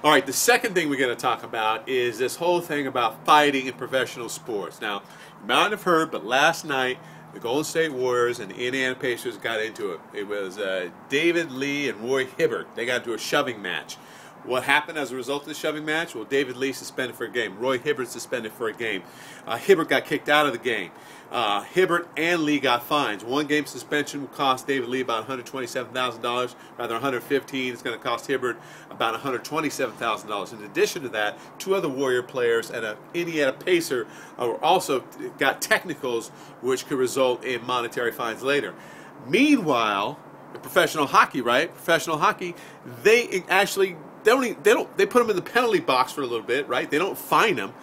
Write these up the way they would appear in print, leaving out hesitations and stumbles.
All right, the second thing we're going to talk about is this whole thing about fighting in professional sports. Now, you might have heard, but last night the Golden State Warriors and the Indiana Pacers got into it. It was David Lee and Roy Hibbert. They got into a shoving match. What happened as a result of the shoving match? Well, David Lee suspended for a game. Roy Hibbert suspended for a game. Hibbert got kicked out of the game. Hibbert and Lee got fines. One game suspension will cost David Lee about $127,000, rather $115,000. It's going to cost Hibbert about $127,000. In addition to that, two other Warrior players and an Indiana Pacer also got technicals, which could result in monetary fines later. Meanwhile, in professional hockey, right? Professional hockey, they actually they put them in the penalty box for a little bit, right? They don't fine them.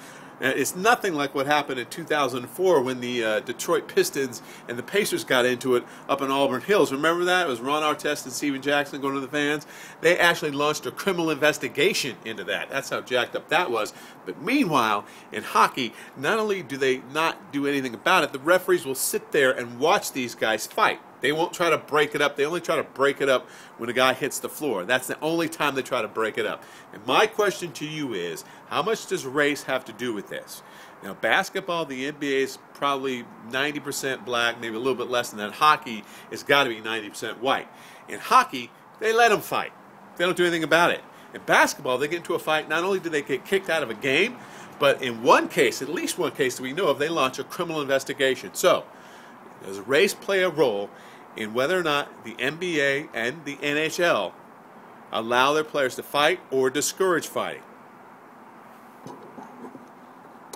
It's nothing like what happened in 2004 when the Detroit Pistons and the Pacers got into it up in Auburn Hills. Remember that? It was Ron Artest and Steven Jackson going to the fans. They actually launched a criminal investigation into that. That's how jacked up that was. But meanwhile, in hockey, not only do they not do anything about it, the referees will sit there and watch these guys fight. They won't try to break it up. They only try to break it up when a guy hits the floor. That's the only time they try to break it up. And my question to you is, how much does race have to do with this? Now, basketball, the NBA is probably 90% black, maybe a little bit less than that. Hockey has got to be 90% white. In hockey, they let them fight. They don't do anything about it. In basketball, they get into a fight. Not only do they get kicked out of a game, but in one case, at least one case that we know of, they launch a criminal investigation. So, does race play a role in whether or not the NBA and the NHL allow their players to fight or discourage fighting?